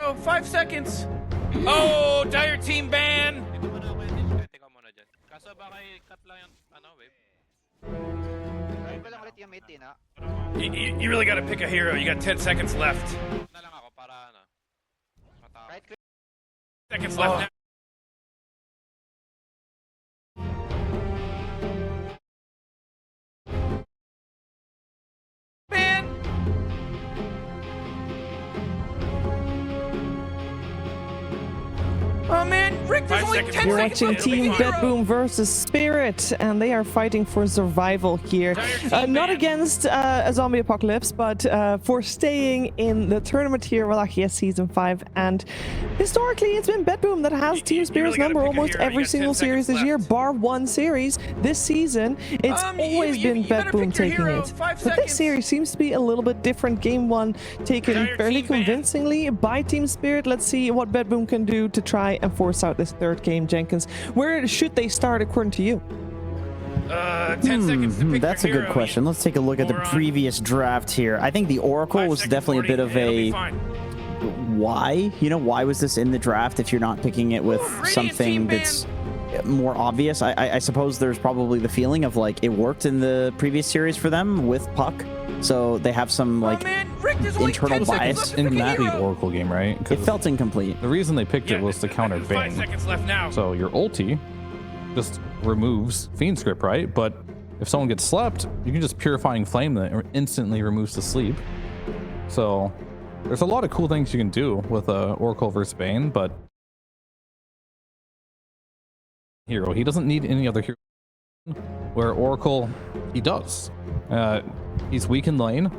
Oh, 5 seconds. Oh, dire team ban. You really got to pick a hero. You got 10 seconds left. Seconds left now. Oh man, Rick, there's only 10 You're seconds watching left. Team BetBoom versus Spirit, and they are fighting for survival here. Not against a zombie apocalypse, but for staying in the tournament here, Wallachia Season 5. And historically, it's been BetBoom that has Team Spirit's number almost every single series this year, bar one series. This season, it's always been BetBoom taking it. But this series seems to be a little bit different. Game 1 taken fairly convincingly by Team Spirit. Let's see what BetBoom can do to try and force out this third game, Jenkins. Where should they start according to you? 10 seconds to pick That's a good question. Let's take a look at the previous draft here. I think the Oracle was definitely a bit of a why. You know, why was this in the draft if you're not picking it with something that's more obvious? I suppose there's probably the feeling of like it worked in the previous series for them with Puck, so they have some like internal bias. Incomplete Oracle game, right? It felt incomplete. The reason they picked it was to counter Bane. So your ulti just removes Fiend's Grip, right? But if someone gets slept, you can just Purifying Flame that instantly removes the sleep. So there's a lot of cool things you can do with Oracle versus Bane, but hero, he doesn't need any other hero. Where Oracle, he does. He's weak in lane.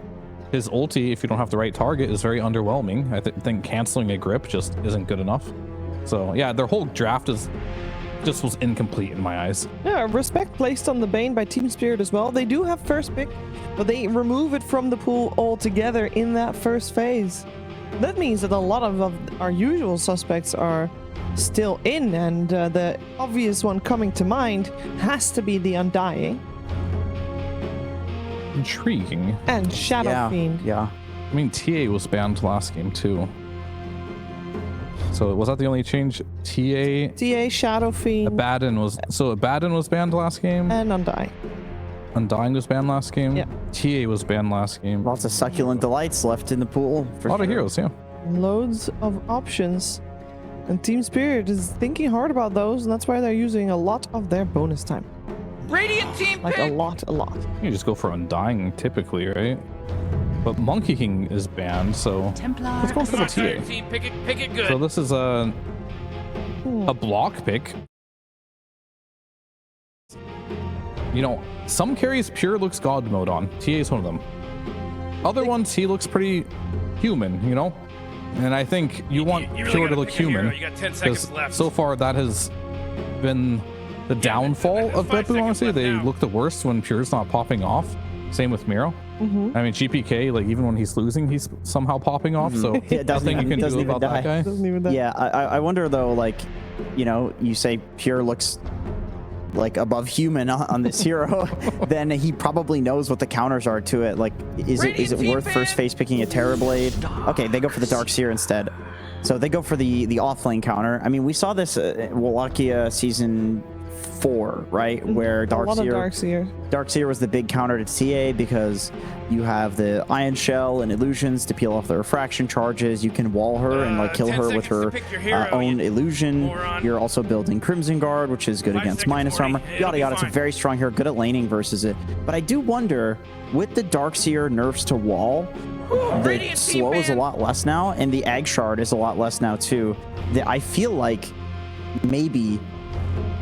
His ulti, if you don't have the right target, is very underwhelming. I think canceling a grip just isn't good enough. So yeah, their whole draft was incomplete in my eyes. Yeah, respect placed on the Bane by Team Spirit as well. They do have first pick, but they remove it from the pool altogether in that first phase. That means that a lot of our usual suspects are still in, and the obvious one coming to mind has to be the Undying. Intriguing. And Shadow Fiend. Yeah. I mean, TA was banned last game too. So was that the only change? TA, Shadow Fiend. Abaddon was banned last game. And Undying. Undying was banned last game. Yeah. TA was banned last game. Lots of succulent delights left in the pool. A lot of heroes, yeah. Loads of options. And Team Spirit is thinking hard about those, and that's why they're using a lot of their bonus time. Radiant team like pick. a lot. You just go for Undying typically, right? But Monkey King is banned, so let's go for the TA. Team, pick it good. So this is a block pick. You know, some carries pure looks God mode on. TA is one of them. Other ones, he looks pretty human, you know? And I think you want really pure to look human. You got 10 seconds left. So far, that has been the downfall of BetBoom, honestly. They look the worst when pure's not popping off. Same with Miro. I mean, GPK, like even when he's losing, he's somehow popping off. So nothing you can do about that guy. Yeah, I wonder though, like, you know, you say pure looks like above human on this hero, then he probably knows what the counters are to it. Like, is it worth first phase picking a Terrorblade? Okay, they go for the Darkseer instead. So they go for the off lane counter. I mean, we saw this Wallachia Season 4, right? Where Darkseer was the big counter to TA because you have the Ion Shell and Illusions to peel off the refraction charges. You can wall her and like kill her with her own illusion. You're also building Crimson Guard, which is good against minus armor. Yada yada. It's a very strong hero, good at laning versus it. But I do wonder, with the Darkseer nerfs to wall, the slow is a lot less now, and the Ag Shard is a lot less now too. I feel like maybe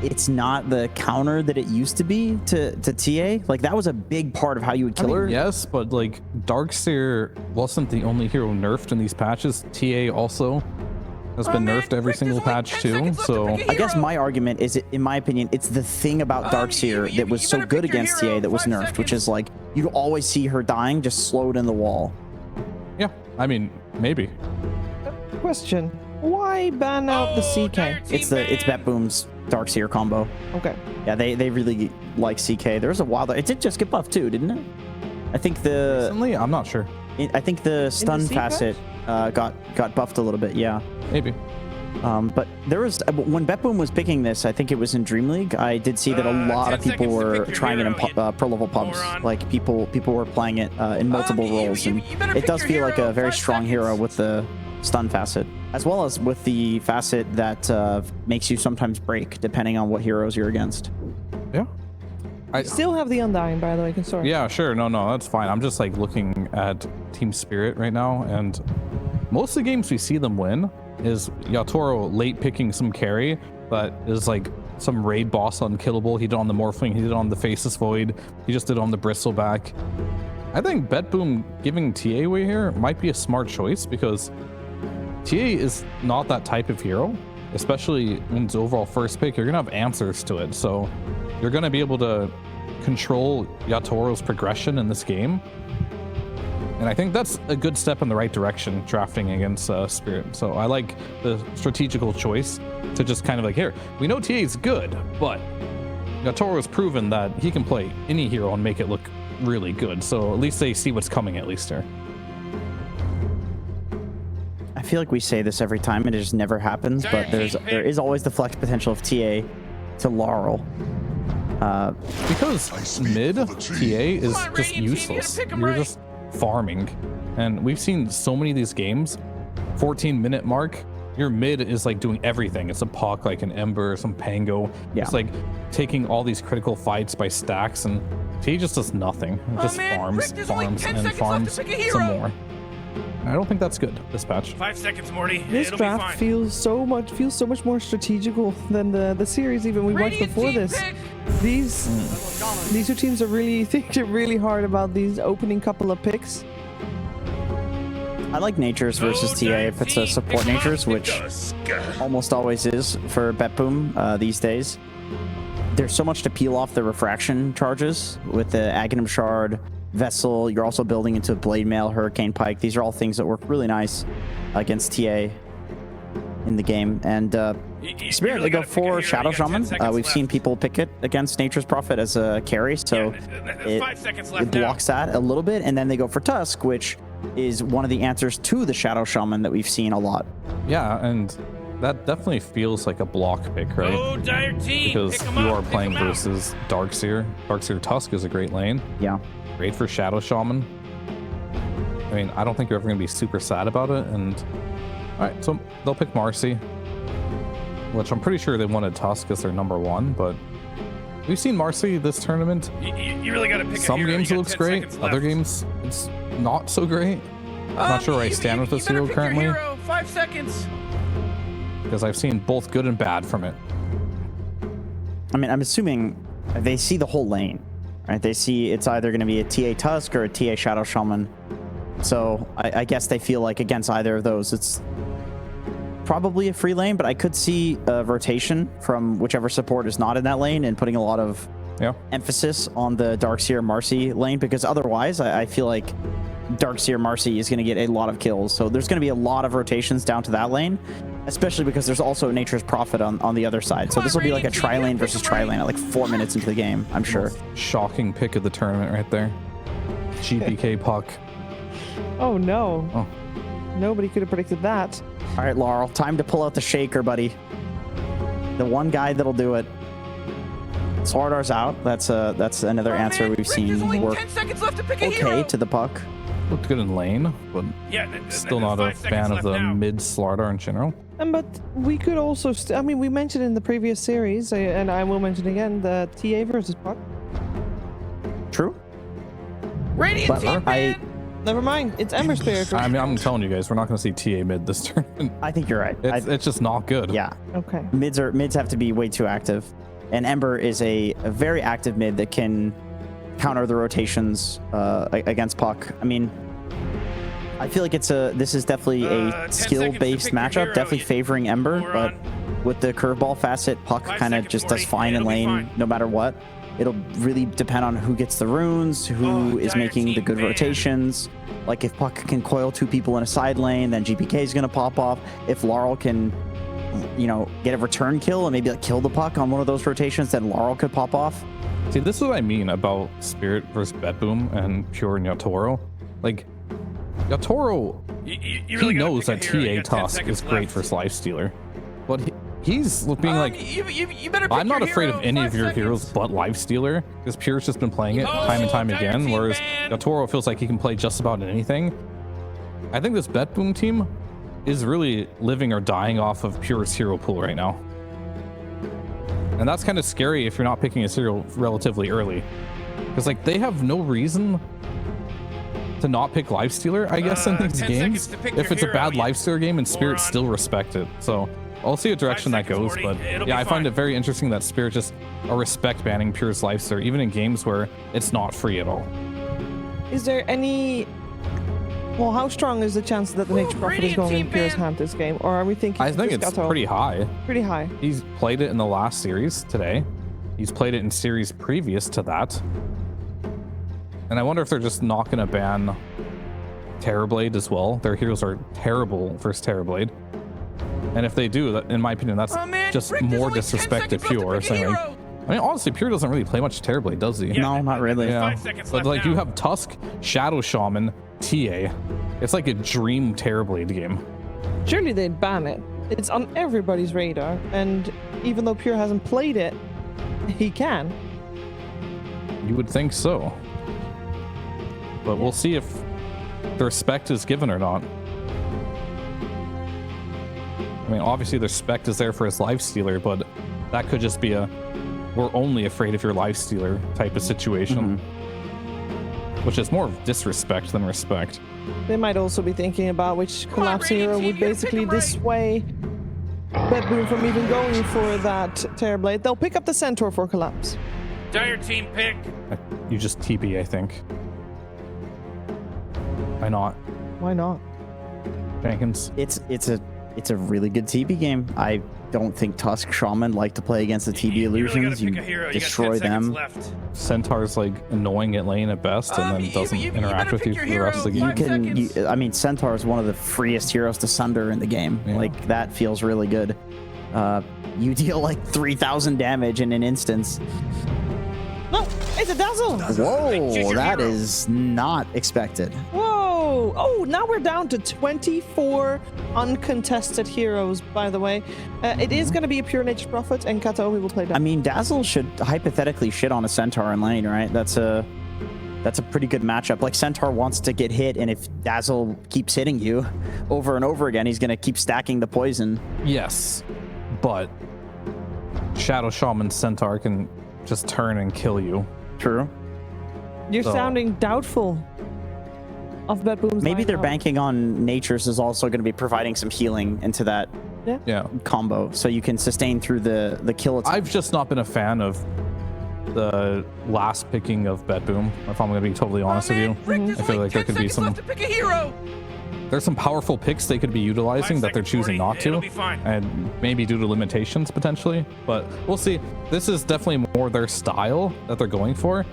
it's not the counter that it used to be to TA. Like, that was a big part of how you would kill her. Yes, but like Darkseer wasn't the only hero nerfed in these patches. TA also has been nerfed every single patch too. So I guess my argument is, in my opinion, it's the thing about Darkseer that was so good against TA that was nerfed, which is like you'd always see her dying just slowed in the wall. Yeah, I mean, maybe. Question: why ban out the CK? It's BetBoom's Darkseer combo. Okay. Yeah, they really like CK. There was a while that it did just get buffed too, didn't it? I think Recently? I'm not sure. I think the stun facet. got buffed a little bit. Yeah. Maybe. But there was when BetBoom was picking this, I think it was in Dream League. I did see that a lot of people were trying it in pro level pubs. Moron. Like people were playing it in multiple roles, and it does feel like a very strong hero with the stun facet, as well as with the facet that makes you sometimes break depending on what heroes you're against. Yeah. I Still have the Undying, by the way. Sorry. Yeah, sure. No, that's fine. I'm just like looking at Team Spirit right now, and most of the games we see them win is Yatoro late picking some carry that is like some raid boss unkillable. He did on the Morphling, he did on the Faceless Void, he just did on the Bristleback. I think BetBoom giving TA away here might be a smart choice because TA is not that type of hero, especially when it's overall first pick. You're gonna have answers to it, so you're gonna be able to control Yatoro's progression in this game. And I think that's a good step in the right direction, drafting against Spirit. So I like the strategical choice to just kind of like, here, we know TA is good, but Yatoro has proven that he can play any hero and make it look really good. So at least they see what's coming at least here. I feel like we say this every time and it just never happens, but there is always the flex potential of TA to Laurel. Because mid TA is just useless. You're just farming, and we've seen so many of these games 14-minute mark, your mid is like doing everything. It's a puck like an Ember, some Pango. Yeah. It's like taking all these critical fights by stacks, and he just does nothing. Just farms and farms some more. I don't think that's good this patch. 5 seconds, Morty. This It'll be draft fine. feels so much more strategical than the series even we watched Radiant before team this. pick. These two teams are really thinking really hard about these opening couple of picks. I like Natures versus TA if it's a support Natures, which almost always is for BetBoom these days. There's so much to peel off the refraction charges with the Aghanim Shard, Vessel. You're also building into Blade Mail, Hurricane Pike. These are all things that work really nice against TA in the game. And Spirit, really they go gotta pick a for hero. Shadow You got 10 Shaman. seconds We've seen left. people pick it against Nature's Prophet as a carry, so Yeah, 5 seconds left it blocks that a little bit. And then they go for Tusk, which is one of the answers to the Shadow Shaman that we've seen a lot. Yeah, and that definitely feels like a block pick, right? Oh, Dire team. Because Pick 'em you up, are pick playing 'em out. versus Darkseer. Darkseer Tusk is a great lane. Yeah. Great for Shadow Shaman. I mean, I don't think you're ever going to be super sad about it. And all right, so they'll pick Marcy, which I'm pretty sure they wanted Tusk as their -- 1, but we've seen Marcy this tournament. You really got to pick a Some hero. games You it got looks 10 great, seconds other left. games it's not so great. I'm not sure where I stand with this you better hero pick your currently, hero. 5 seconds. because I've seen both good and bad from it. I mean, I'm assuming they see the whole lane, right? They see it's either going to be a TA Tusk or a TA Shadow Shaman. So I guess they feel like against either of those, it's probably a free lane, but I could see a rotation from whichever support is not in that lane and putting a lot of emphasis on the Darkseer Marcy lane, because otherwise I feel like Darkseer Marcy is going to get a lot of kills. So there's going to be a lot of rotations down to that lane, especially because there's also Nature's Prophet on the other side. So this will be like a tri-lane versus tri-lane at like 4 minutes into the game, I'm sure. Shocking pick of the tournament right there. GPK puck. Oh no. Oh. Nobody could have predicted that. All right, Laurel, time to pull out the shaker, buddy. The one guy that'll do it. Slardar's out. That's another answer man, we've Rick, seen there's only work 10 seconds left to pick a okay hero. to the puck. Looked good in lane, but Yeah, still not a 5 fan seconds of left the now. mid Slardar in general. But we could also, I mean, we mentioned in the previous series, and I will mention again, the TA versus Puck. True. Radiant But team, I man. Never mind, it's Ember Spirit. I mean, I'm telling you guys, we're not going to see TA mid this tournament. think you're right. It's just not good. Yeah. Okay. Mids have to be way too active. And Ember is a very active mid that can counter the rotations against Puck. I mean, I feel like this is definitely 10 a seconds to skill-based pick your matchup, hero. definitely favoring Ember, but Moron. with the curveball facet, Puck 5 kind of seconds, just does Morty. fine in It'll be lane fine. no matter what. It'll really depend on who gets the runes, who is Dire making the team, good man. rotations. Like if Puck can coil 2 people in a side lane, then GPK is going to pop off. If Laurel can, get a return kill and maybe like kill the Puck on one of those rotations, then Laurel could pop off. See, this is what I mean about Spirit versus BetBoom and Pure and Yatoro. Like, Yatoro You He really gotta knows pick that a hero. You TA got 10 Tusk seconds is great left. for Lifestealer, but he's being like, you better pick I'm not your afraid hero. of any 5 of your heroes seconds. but Lifestealer, because Pure's just been playing it time and time Dire again, team whereas ban. Gatoro feels like he can play just about anything. I think this BetBoom team is really living or dying off of Pure's hero pool right now. And that's kind of scary if you're not picking a hero relatively early. Because like they have no reason to not pick Lifestealer, I guess, in these 10 games. seconds to pick If your it's a hero, bad you Lifestealer game and Spirit moron. still respect it. So I'll see what direction that 5 seconds, goes. Morty. But It'll yeah, be I find fine. it very interesting that Spirit just a respect banning Pure's Lifestealer, even in games where it's not free at all. Is there any? Well, how strong is the chance that the Nature Prophet is Radiant going in team Pure's ban. hand this game, or are we thinking? I think just it's Gato? pretty high. Pretty high. He's played it in the last series today. He's played it in series previous to that. And I wonder if they're just not going to ban Terrorblade as well. Their heroes are terrible versus Terrorblade. And if they do, that, in my opinion, that's Oh, man, just Rick, there's more only 10 disrespect to seconds left to Pure. pick a Saying, hero. I mean, honestly, Pure doesn't really play much Terrorblade, does he? No, not really. There's Yeah. 5 seconds But left like now. you have Tusk, Shadow Shaman, TA. It's like a dream Terrorblade game. Surely they'd ban it. It's on everybody's radar, and even though Pure hasn't played it, he can. You would think so. But we'll see if the respect is given or not. I mean, obviously the respect is there for his Lifestealer, but that could just be a we're only afraid of your Lifestealer type of situation. Which is more of disrespect than respect. They might also be thinking about which on, collapse Radiant hero team, would you gotta pick basically 'em right. dissuade BetBoom from even going for that Terrorblade. They'll pick up the Centaur for collapse. Dire team pick. You just TP, I think. Why not? Why not? It's Jenkins. a really good TB game. I don't think Tusk Shaman like to play against the TB You really gotta illusions. pick You a hero. destroy you got 10 seconds them. left. Centaur's like annoying at lane at best and then doesn't you interact better with you pick for your the rest of the hero. game. 5 seconds. I mean, Centaur is one of the freest heroes to sunder in the game. Yeah. Like that feels really good. You deal like 3,000 damage in an instance. No, it's a Dazzle! Choose Whoa, your that hero. is not expected. Whoa! Oh, now we're down to 24 uncontested heroes, by the way. It is going to be a Pure Nature Prophet, and Katomi will play that. I mean, Dazzle should hypothetically shit on a Centaur in lane, right? That's a pretty good matchup. Like Centaur wants to get hit, and if Dazzle keeps hitting you over and over again, he's going to keep stacking the poison. Yes, but Shadow Shaman Centaur can just turn and kill you. True. You're so- sounding doubtful of BetBoom's Maybe they're lineup. banking on Nature's is also going to be providing some healing into that Yeah. combo, so you can sustain through the kill attack. I've just not been a fan of the last picking of BetBoom, if I'm going to be totally honest with you. Rick, there's I feel only like there 10 could be seconds some left to pick a hero. there's some powerful picks they could be utilizing 5 that they're seconds, choosing 40. not to, It'll be fine. and maybe due to limitations potentially. But we'll see. This is definitely more their style that they're going for.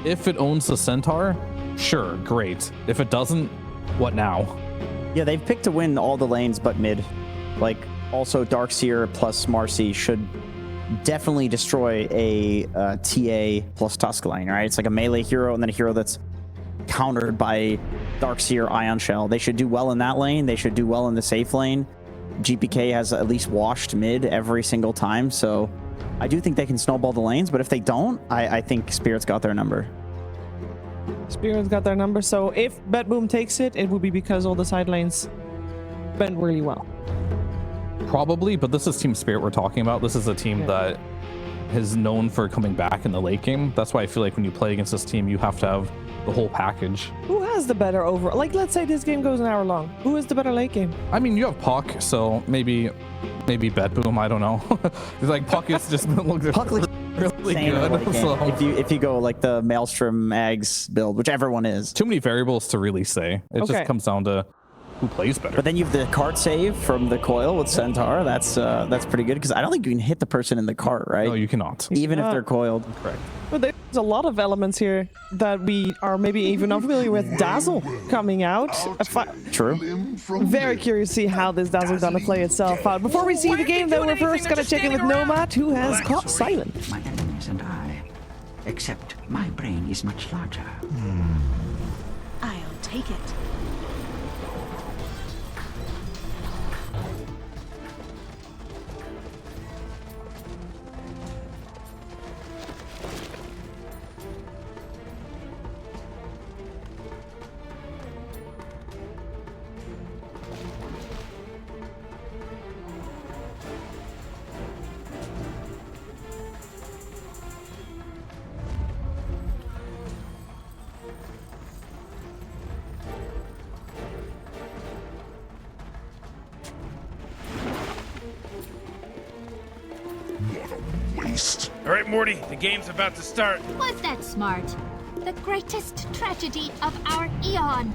If it owns the Centaur, sure, great. If it doesn't, what now? Yeah, they've picked to win all the lanes but mid. Like, also Darkseer plus Marcy should definitely destroy a TA plus Tusk lane, right? It's like a melee hero and then a hero that's countered by Darkseer Ion Shell. They should do well in that lane. They should do well in the safe lane. GPK has at least washed mid every single time, so I do think they can snowball the lanes, but if they don't, I think Spirit's got their number. Spirit's got their number, so if BetBoom takes it, it will be because all the side lanes went really well. Probably, but this is Team Spirit we're talking about. This is a team that is known for coming back in the late game. That's why I feel like when you play against this team, you have to have the whole package. Who has the better over? Like, let's say this game goes an hour long. Who has the better late game? I mean, you have Puck, so maybe BetBoom. I don't know. It's like Puck is just looks Puck looks really Same good. late game. So, If you go like the Maelstrom Ags build, which everyone is. too many variables to really say. It Okay. just comes down to who plays better. But then you have the cart save from the coil with Centaur. That's pretty good because I don't think you can hit the person in the cart, right? No, you cannot. Even if they're coiled. Correct. But there's a lot of elements here that we are maybe even not familiar with. Dazzle coming out. True. Very curious to see how this Dazzle gonna play itself out. Before we see the game, though, we're first gonna check in with Nomad, who has caught Silent. My enemies and I. Except my brain is much larger. I'll take it. beast. All right, Morty, the game's about to start. Was that smart? The greatest tragedy of our eon.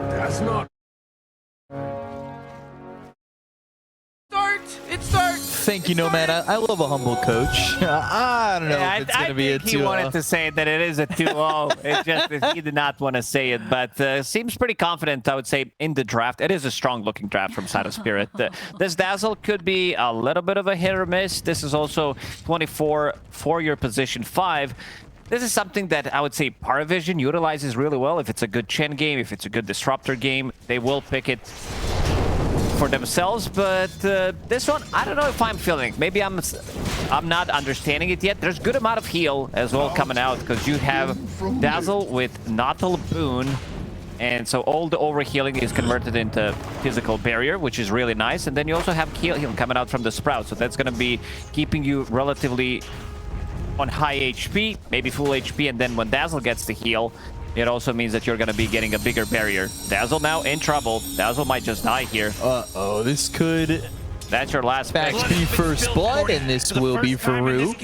That's not. Start! It starts! Thank you, Nomad. I love a humble coach. I don't know if it's going to be a 2-0. He wanted to say that it is a 2-0. It's just that he did not want to say it, but seems pretty confident, I would say, in the draft. It is a strong-looking draft from Side of Spirit. This Dazzle could be a little bit of a hit or miss. This is also 24 for your position 5. This is something that I would say Paravision utilizes really well. If it's a good Chen game, if it's a good Disruptor game, they will pick it for themselves. But this one, I don't know if I'm feeling. Maybe I'm not understanding it yet. There's good amount of heal as well coming out because you have Dazzle with Natal Boon. And so all the overhealing is converted into physical barrier, which is really nice. And then you also have heal coming out from the Sprout. So that's going to be keeping you relatively on high HP, maybe full HP, and then when Dazzle gets the heal, it also means that you're going to be getting a bigger barrier. Dazzle now in trouble. Dazzle might just die here. Uh-oh, this could... That's your last back pick. to be first blood, and this will be for Rue.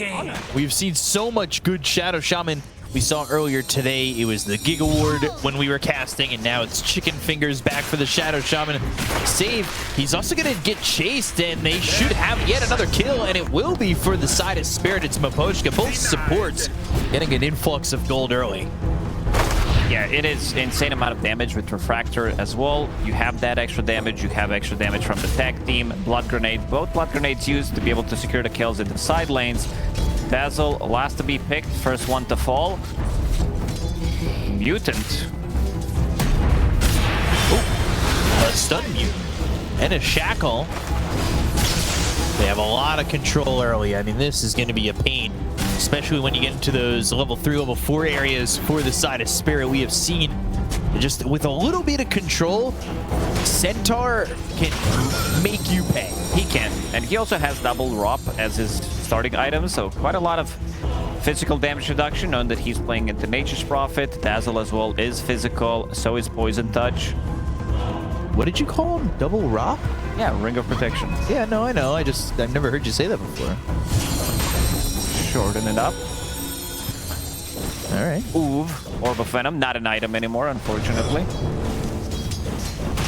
We've seen so much good Shadow Shaman. We saw earlier today, it was the Gig Award when we were casting, and now it's Chicken Fingers back for the Shadow Shaman save. He's also going to get chased, and they should have yet another kill, and it will be for the Side of Spirit. It's Mapochka. Both supports getting an influx of gold early. Yeah, it is insane amount of damage with Refractor as well. You have that extra damage. You have extra damage from the tag team. Blood Grenade. Both Blood Grenades used to be able to secure the kills in the side lanes. Dazzle, last to be picked, first one to fall. Mutant. Oh, a stun mutant and a shackle. They have a lot of control early. I mean, this is going to be a pain, especially when you get into those level 3, level 4 areas for the Side of Spirit. We have seen just with a little bit of control, Centaur can make you pay. He can, and he also has double ROP as his starting item, so quite a lot of physical damage reduction, knowing that he's playing into Nature's Prophet. Dazzle as well is physical, so is Poison Touch. What did you call him? Double ROP? Yeah, Ring of Protection. Yeah, no, I know. I've never heard you say that before. Shorten it up. All right. Oov, Orb of Venom, not an item anymore, unfortunately.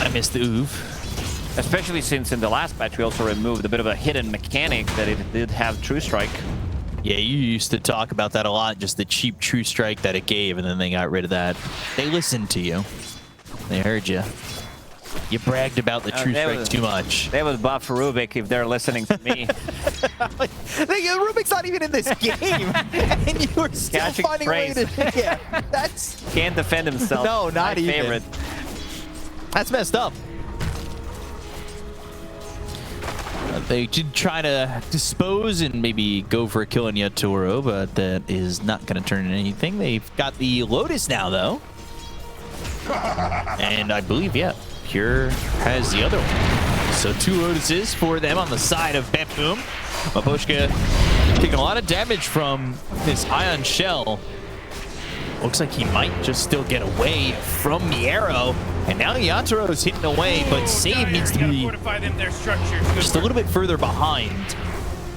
I missed the Oov. Especially since in the last patch we also removed a bit of a hidden mechanic that it did have True Strike. Yeah, you used to talk about that a lot, just the cheap True Strike that it gave, and then they got rid of that. They listened to you. They heard you. You bragged about the True Strike too much. They would buff Rubik if they're listening to me. Rubik's not even in this game, and you were still Catching finding a way to... Yeah, that's... Can't defend himself. No, not My even. favorite. That's messed up. They did try to dispose and maybe go for a kill on Yatoro, but that is not going to turn into anything. They've got the Lotus now, though. And I believe, yeah, Pure has the other one. So 2 Lotuses for them on the side of BetBoom. Mapochka taking a lot of damage from this Ion Shell. Looks like he might just still get away from the arrow. And now Yatoro is hitting away, but Save needs to be just a little bit further behind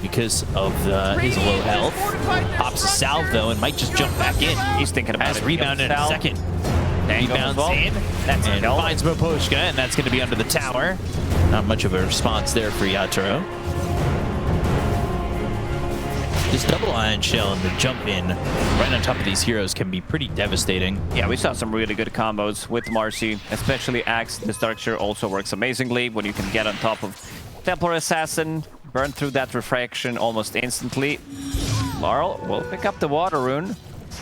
because of his low health. Pops a salve, though, and might just jump back in. He's thinking about Has rebound in a second. Rebounds in. That's and finds Mapochka, and that's going to be under the tower. Not much of a response there for Yatoro. This double Ion Shell and the jump in right on top of these heroes can be pretty devastating. Yeah, we saw some really good combos with Marcy, especially Axe. This Darkshire also works amazingly when you can get on top of Templar Assassin, burn through that refraction almost instantly. Laurel will pick up the Water Rune,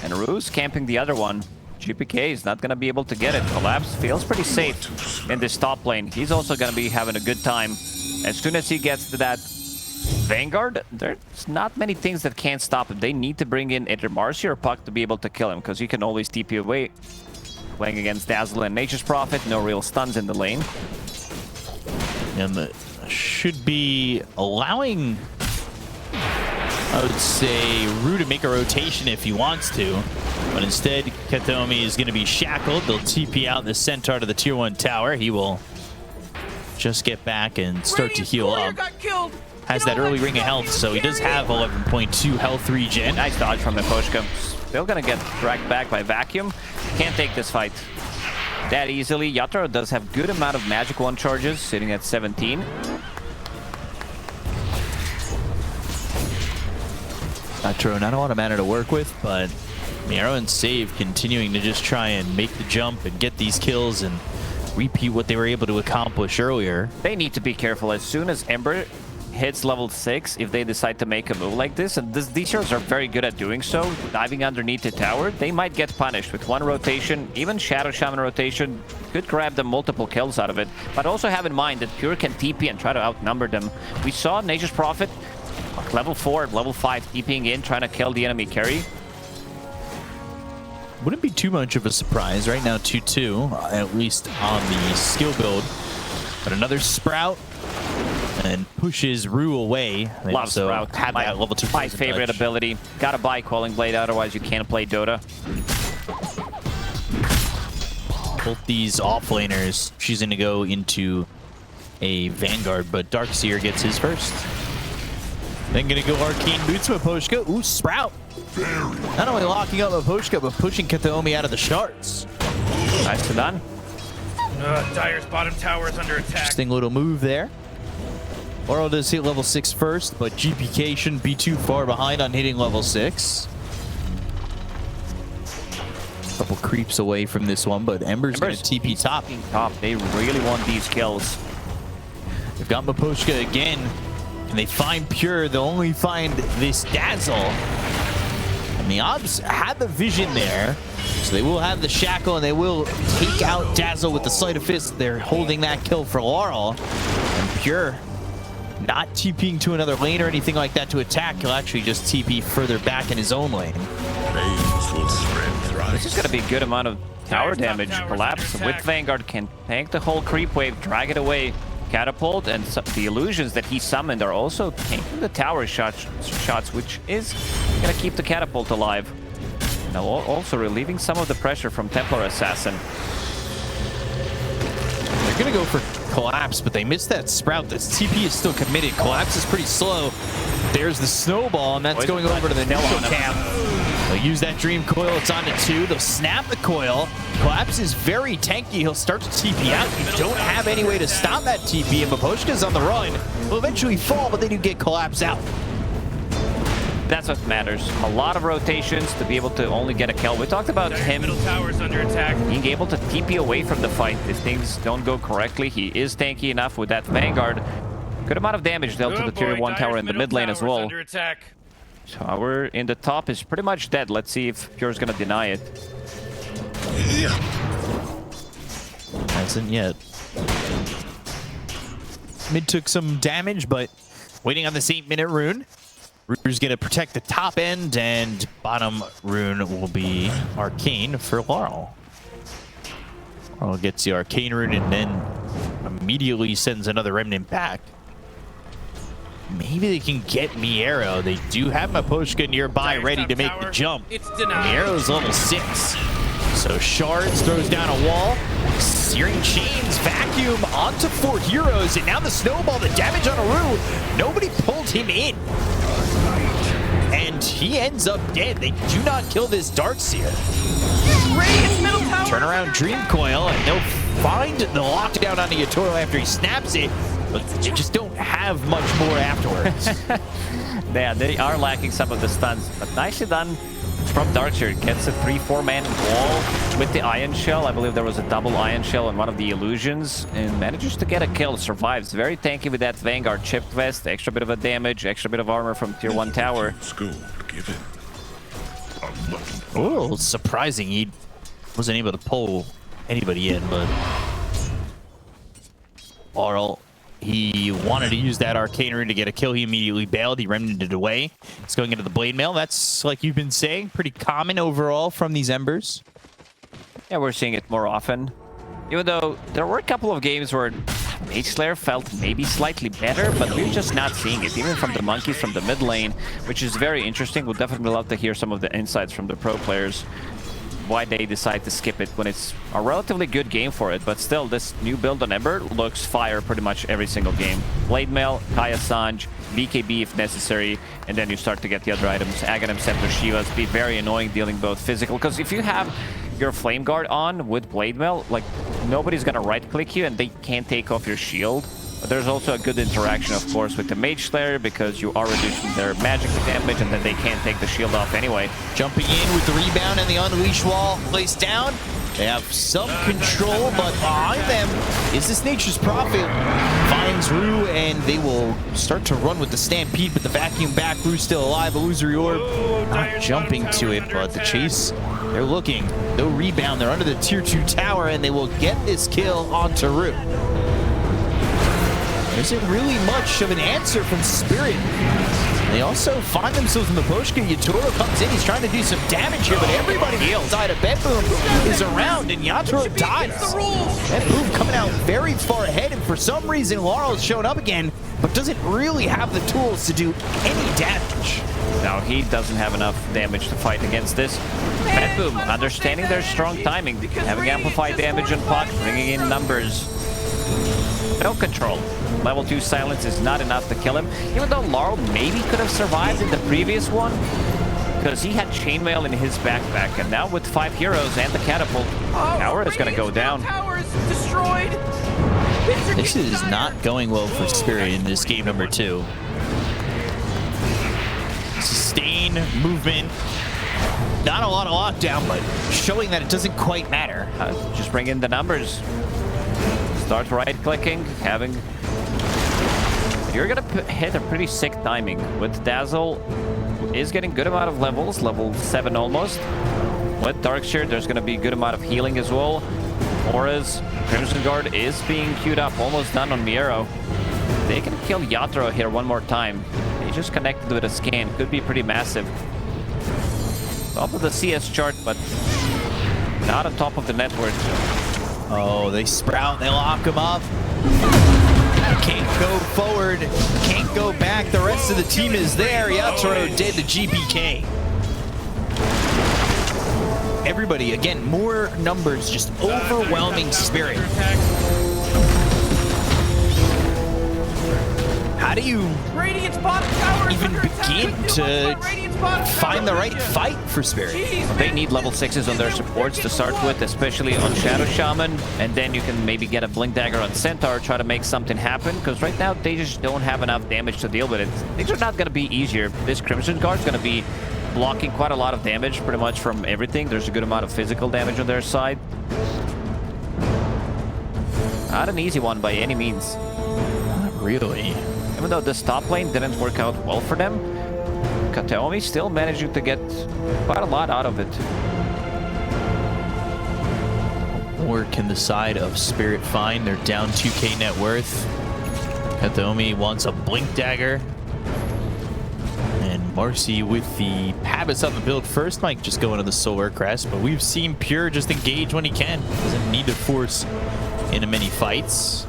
and Rue's camping the other one. GPK is not going to be able to get it. Collapse feels pretty safe in this top lane. He's also going to be having a good time. As soon as he gets to that Vanguard, there's not many things that can't stop him. They need to bring in either Marcy or Puck to be able to kill him, because he can always TP away. Playing against Dazzle and Nature's Prophet, no real stuns in the lane. And should be allowing, I would say, Rue to make a rotation if he wants to. But instead, Kataomi is going to be shackled. They'll TP out the Centaur to the tier 1 tower. He will just get back and start to heal up. Has that early ring of health, so he does have 11.2 health regen. Nice dodge from Miposhka. Still gonna get dragged back by Vacuum. Can't take this fight that easily. Yatoro does have good amount of magic 1 charges, sitting at 17. Yatoro, not a lot of mana to work with, but Miero and Save continuing to just try and make the jump and get these kills and repeat what they were able to accomplish earlier. They need to be careful. As soon as Ember hits level 6, if they decide to make a move like this, and these heroes are very good at doing so, diving underneath the tower, they might get punished with 1 rotation. Even Shadow Shaman rotation could grab them multiple kills out of it. But also have in mind that Pure can TP and try to outnumber them. We saw Nature's Prophet, level 4, level 5, TPing in, trying to kill the enemy carry. Wouldn't be too much of a surprise. Right now 2-2, at least on the skill build. But another Sprout and pushes Rue away. They Love Sprout. Have that level 2 my favorite ability. Gotta buy Quelling Blade, otherwise you can't play Dota. Both these offlaners, she's going to go into a Vanguard, but Darkseer gets his first. Then going to go Arcane Boots with Miposhka. Ooh, Sprout. Not only locking up Miposhka, but pushing Kataomi out of the shards. Nice to done. Dire's bottom tower is under attack. Interesting little move there. Laurel does hit level 6 first, but GPK shouldn't be too far behind on hitting level 6. Couple creeps away from this one, but Ember's going to TP top. They really want these kills. They've got Miposhka again, and they find Pure. They'll only find this Dazzle. And the Obs had the vision there, so they will have the Shackle, and they will take out Dazzle with the Sleight of Fist. They're holding that kill for Laurel. And Pure not TPing to another lane or anything like that to attack. He'll actually just TP further back in his own lane. This is going to be a good amount of tower damage. Collapse with Vanguard can tank the whole creep wave, drag it away. Catapult and the illusions that he summoned are also tanking the tower shots, which is going to keep the catapult alive. Now also relieving some of the pressure from Templar Assassin. They're going to go for Collapse, but they missed that Sprout. This TP is still committed. Collapse is pretty slow. There's the Snowball, and that's going over to the neutral camp. They'll use that Dream Coil. It's on to 2. They'll snap the coil. Collapse is very tanky. He'll start to TP out. You don't have any way to stop that TP, and Miposhka's on the run. He'll eventually fall, but they do get Collapse out. That's what matters. A lot of rotations to be able to only get a kill. We talked about him middle tower's under attack. being able to TP away from the fight if things don't go correctly. He is tanky enough with that Vanguard. Good amount of damage dealt to the tier 1 tower in the mid lane as well. Under attack. Tower in the top is pretty much dead. Let's see if Pure's gonna deny it. Hasn't yet. Mid took some damage, but waiting on this 8-minute rune. Rune's gonna protect the top end, and bottom rune will be Arcane for Laurel. Laurel gets the Arcane rune and then immediately sends another Remnant back. Maybe they can get Miero. They do have Miposhka nearby ready to make the jump. It's denied. Miero's level 6. So Shards throws down a wall. Searing Chains, Vacuum onto 4 heroes. And now the Snowball, the damage on Aru. Nobody pulled him in. And he ends up dead. They do not kill this Darkseer. Turn around Dream Coil, and they'll find the lockdown on the Yatoro after he snaps it. But they just don't have much more afterwards. Yeah, they are lacking some of the stuns, but nicely done from Darkseer. Gets a 3-4 man wall with the Iron Shell. I believe there was a double Iron Shell on one of the illusions, and manages to get a kill. Survives. Very tanky with that Vanguard chipped vest. Extra bit of a damage, extra bit of armor from tier 1 tower. Oh, surprising. He wasn't able to pull anybody in, but Laurel, he wanted to use that Arcane rune to get a kill. He immediately bailed. He remnanted away. It's going into the Blade Mail. That's, like you've been saying, pretty common overall from these Embers. Yeah, we're seeing it more often. Even though there were a couple of games where Mage Slayer felt maybe slightly better, but we're just not seeing it, even from the monkeys from the mid lane, which is very interesting. We'd definitely love to hear some of the insights from the pro players, why they decide to skip it when it's a relatively good game for it. But still, this new build on Ember looks fire pretty much every single game. Blade Mail, Kaya Sanj, BKB if necessary, and then you start to get the other items. Aghanim Scepter Shivas be very annoying dealing both physical, because if you have your Flame Guard on with Blade Mail, like, nobody's gonna right-click you and they can't take off your shield. But there's also a good interaction, of course, with the Mage Slayer, because you are reducing their magic damage and then they can't take the shield off anyway. Jumping in with the rebound and the Unleash wall placed down. They have some control, but behind them is this Nature's Prophet. Finds Rue, and they will start to run with the Stampede, but the vacuum back. Rue's still alive. Illusory Orb not jumping to it, but the chase, they're looking. No rebound. They're under the tier 2 tower, and they will get this kill onto Rue. There isn't really much of an answer from Spirit. They also find themselves in the Boschka. Yatoro comes in. He's trying to do some damage here, but everybody inside of BetBoom is around, and Yatoro dies. BetBoom coming out very far ahead, and for some reason, Laurel's showing up again, but doesn't really have the tools to do any damage. Now, he doesn't have enough damage to fight against this. BetBoom, understanding their strong timing, having amplified damage on Puck, bringing in numbers. No control. Level 2 silence is not enough to kill him, even though Laurel maybe could have survived in the previous one, because he had chainmail in his backpack, and now with 5 heroes and the catapult, tower is going to go down. Tower is destroyed. This is not going well for Spirit in this game number 2. Sustain movement. Not a lot of lockdown, but showing that it doesn't quite matter. Just bring in the numbers. Start right-clicking, having... You're gonna hit a pretty sick timing with Dazzle. Is getting good amount of levels, level 7 almost. With Darkshire, there's gonna be a good amount of healing as well. Auras, Crimson Guard is being queued up, almost done on Miero. They can kill Yatoro here one more time. He just connected with a scan, could be pretty massive. Top of the CS chart, but not on top of the network. Oh, they sprout, they lock him up. Can't go forward, can't go back. The rest of the team is there. Yatoro did the GPK. Everybody, again, more numbers, just overwhelming Spirit. How do you even begin to find the right fight for Spirit? They need level 6s on their supports to start with, especially on Shadow Shaman, and then you can maybe get a Blink Dagger on Centaur, try to make something happen, because right now they just don't have enough damage to deal with it. Things are not going to be easier. This Crimson Guard is going to be blocking quite a lot of damage pretty much from everything. There's a good amount of physical damage on their side. Not an easy one by any means. Not really. Even though this top lane didn't work out well for them, Kateomi still managing to get quite a lot out of it. Or can the side of Spirit find? They're down 2k net worth. Kateomi wants a Blink Dagger. And Marcy with the habits on the build first might just go into the Solar Crest, but we've seen Pure just engage when he can. Doesn't need to force into many fights.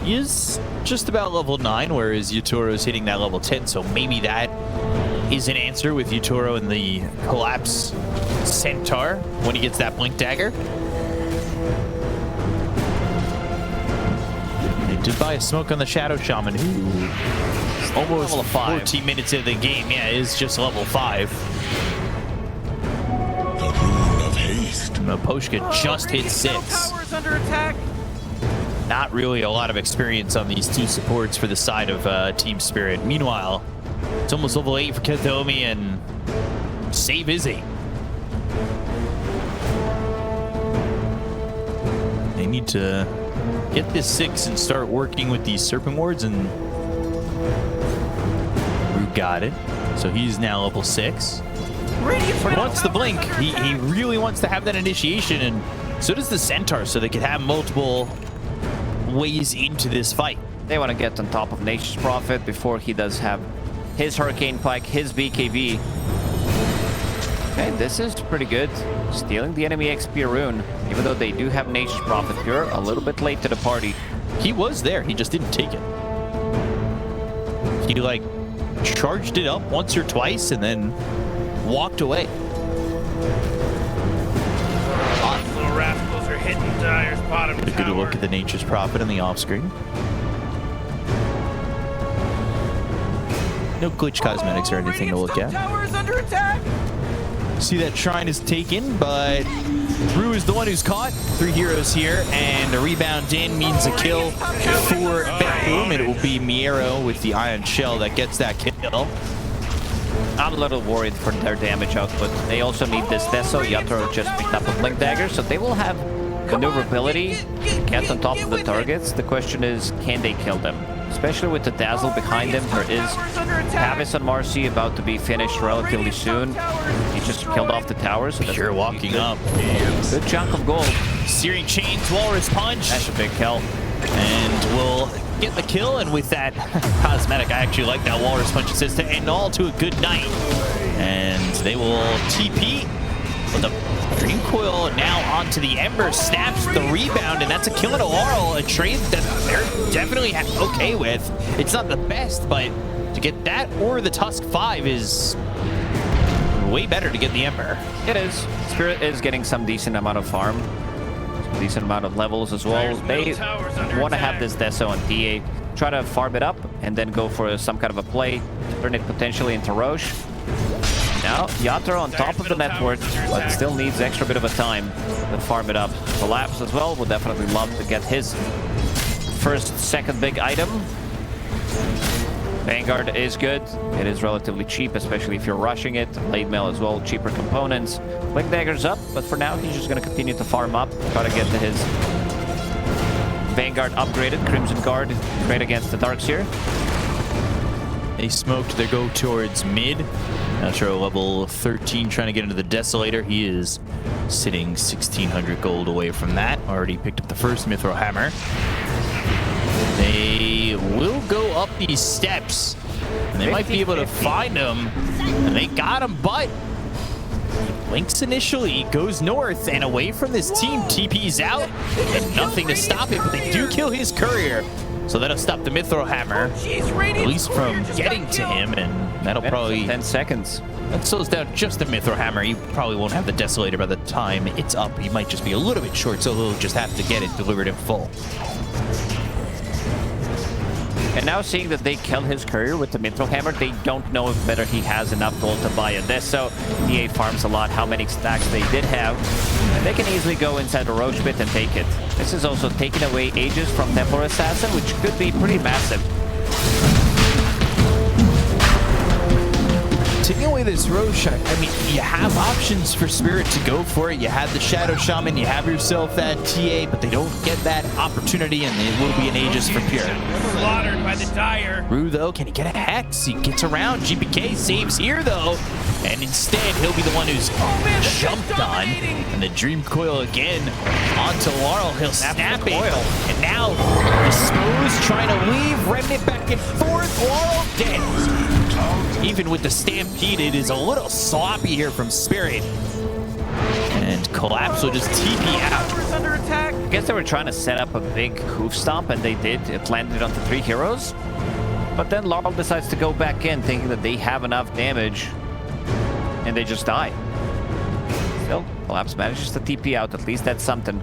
He is just about level 9, whereas Yatoro is hitting that level 10, so maybe that is an answer with Yatoro and the Collapse Centaur when he gets that Blink Dagger. They did buy a smoke on the Shadow Shaman, who almost level 14 minutes into the game, yeah, is just level 5. The rune of haste. Maposhka just hit 6. Tower is under attack. Not really a lot of experience on these two supports for the side of Team Spirit. Meanwhile, it's almost level 8 for Kateomi, and save is 8. They need to get this 6 and start working with these Serpent Wards, and Rue got it. So he's now level 6. He wants the blink. He really wants to have that initiation, and so does the Centaur, so they could have multiple ways into this fight. They want to get on top of Nature's Prophet before he does have his Hurricane Pike, his BKB. Okay, this is pretty good. stealing the enemy XP rune, even though they do have Nature's Prophet Pure, a little bit late to the party. He was there, he just didn't take it. He like charged it up once or twice and then walked away. Little rascals are hitting Dyer's bottom A good look at the Nature's Prophet on the off screen. No glitch cosmetics or anything to look at. Tower is under attack. See that shrine is taken, but Rue is the one who's caught. 3 heroes here, and a rebound in means a kill for BetBoom, and it will be Miero with the Ion Shell that gets that kill. I'm a little worried for their damage output. They also need this Deso. Yatoro just picked up a Blink Dagger, so they will have maneuverability, get on top of the targets. The question is, can they kill them? Especially with the Dazzle behind him, there is Pavis on Marcy about to be finished relatively soon. He just killed off the towers. So Pure walking up. Good chunk of gold. Searing Chains, Walrus Punch. That's a big kill. And we'll get the kill, and with that cosmetic, I actually like that Walrus Punch. It says to end all to a good night. And they will TP. But the Dream Coil now onto the Ember, snaps the rebound, and that's a kill at Laurel, a trade that they're definitely okay with. It's not the best, but to get that or the Tusk 5 is way better to get the Ember. It is. Spirit is getting some decent amount of farm, some decent amount of levels as well. They want to have this Deso on TA, try to farm it up, and then go for some kind of a play, turn it potentially into Roche. Now, Yatoro on top of the network, but still needs extra bit of a time to farm it up. Collapse as well, would definitely love to get his second big item. Vanguard is good. It is relatively cheap, especially if you're rushing it. Blade Mail as well, cheaper components. Blink Dagger's up, but for now, he's just going to continue to farm up, try to get to his Vanguard upgraded. Crimson Guard, great against the Darkseer. They smoked, they go towards mid. Nitro level 13 trying to get into the Desolator. He is sitting 1,600 gold away from that. Already picked up the first Mithril Hammer. They will go up these steps, and they might be able to find him. And they got him, but Blinks initially, goes north and away from this team. TP's out, and nothing to stop it, but they do kill his courier. So that'll stop the Mithril Hammer, at least from getting to him, and that'll probably... 10 seconds. That slows down just the Mithril Hammer. You probably won't have the Desolator by the time it's up. He might just be a little bit short, so they'll just have to get it delivered in full. And now seeing that they killed his courier with the Mithril Hammer, they don't know whether he has enough gold to buy a Deso. DA farms a lot, how many stacks they did have. And they can easily go inside the Roche Pit and take it. This is also taking away Aegis from Templar Assassin, which could be pretty massive. Taking away this Roche, I mean, you have options for Spirit to go for it. You have the Shadow Shaman, you have yourself that TA, but they don't get that opportunity, and it will be an Aegis for Pure. Slaughtered by the Dire. Rue, though, can he get a Hex? He gets around. GPK saves here, though, and instead, he'll be the one who's jumped on. And the Dream Coil again onto Laurel. He'll snap it, and now Dispose trying to leave. Remnant back and forth. Laurel dead. Even with the Stampede, it is a little sloppy here from Spirit. And Collapse will just TP out. Under attack. I guess they were trying to set up a big hoof stomp, and they did. It landed on the 3 heroes. But then Laurel decides to go back in, thinking that they have enough damage, and they just die. Still, Collapse manages to TP out. At least that's something.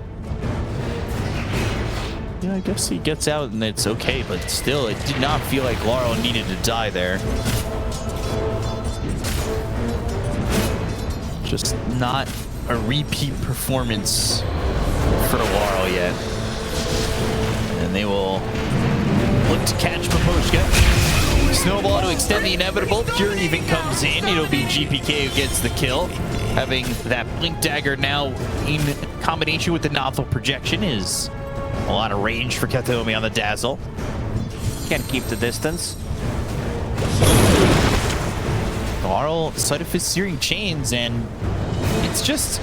Yeah, I guess he gets out and it's okay, but still, it did not feel like Laurel needed to die there. Just not a repeat performance for Laurel yet. And they will look to catch Babushka. Snowball to extend the inevitable. Pure even comes in. It'll be GPK who gets the kill. Having that Blink Dagger now in combination with the Nothel projection is a lot of range for Kataomi on the Dazzle. Can't keep the distance. Laurel, side of his Searing Chains, and it's just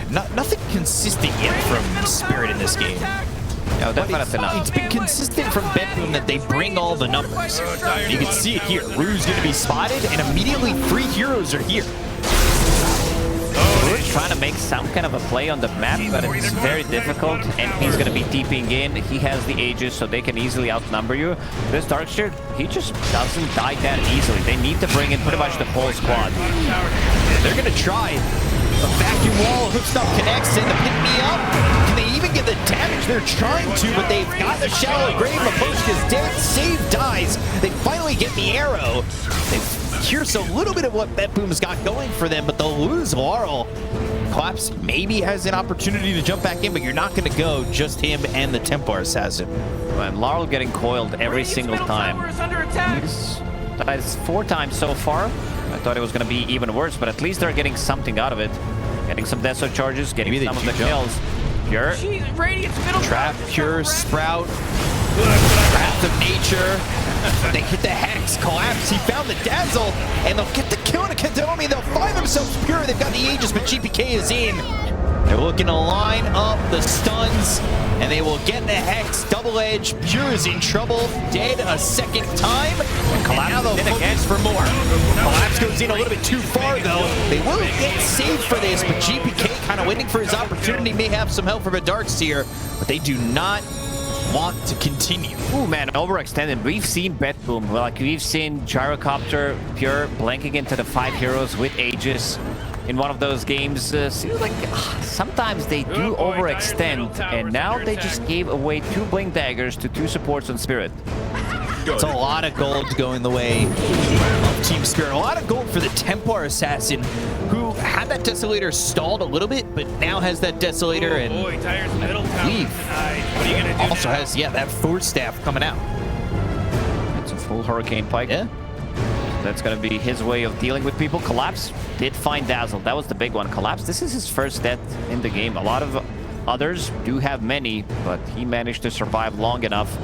nothing consistent yet from Spirit in this game. No, definitely not. It's been consistent from BetBoom that they bring all the numbers. You can see it here. Rue's going to be spotted, and immediately 3 heroes are here. trying to make some kind of a play on the map, but it's very difficult, and he's going to be deeping in. He has the Aegis, so they can easily outnumber you. This Darkseer, he just doesn't die that easily. They need to bring in pretty much the whole squad. They're going to try. A vacuum wall hooks up, connects, and to pick me up. Can they even get the damage they're trying to? But they've got the shallow grave. Maposhka's dead. Save dies. They finally get the arrow. Here's a little bit of what BetBoom's got going for them, but they'll lose Laurel. Collapse maybe has an opportunity to jump back in, but you're not going to go just him and the Templar Assassin. And Laurel getting coiled every single time. That's 4 times so far. I thought it was going to be even worse, but at least they're getting something out of it. Getting some Deso charges, getting some of the kills. Pure. Trap, Pure, Sprout. Wrath of Nature. They hit the Hex, Collapse, he found the Dazzle, and they'll get the kill on a Kadomi. They'll find themselves Pure. They've got the Aegis, but GPK is in. They're looking to line up the stuns, and they will get the Hex. Double Edge, Pure is in trouble, dead a second time. And now they'll focus for more. Collapse goes in a little bit too far, though. They will get saved for this, but GPK kind of waiting for his opportunity. May have some help from a Darkseer, but they do not want to continue. Ooh, man, overextended. We've seen BetBoom. Like, we've seen Gyrocopter, Pure, blanking into the 5 heroes with Aegis in one of those games. Seems like sometimes they do overextend, and now they just gave away 2 Blink Daggers to 2 supports on Spirit. It's a lot of gold going the way of Team Spirit. A lot of gold for the Templar Assassin, who had that Desolator stalled a little bit, but now has that Desolator, and also has, that Force Staff coming out. It's a full Hurricane Pike. Yeah. That's going to be his way of dealing with people. Collapse did find Dazzle. That was the big one. Collapse, this is his first death in the game. A lot of others do have many, but he managed to survive long enough.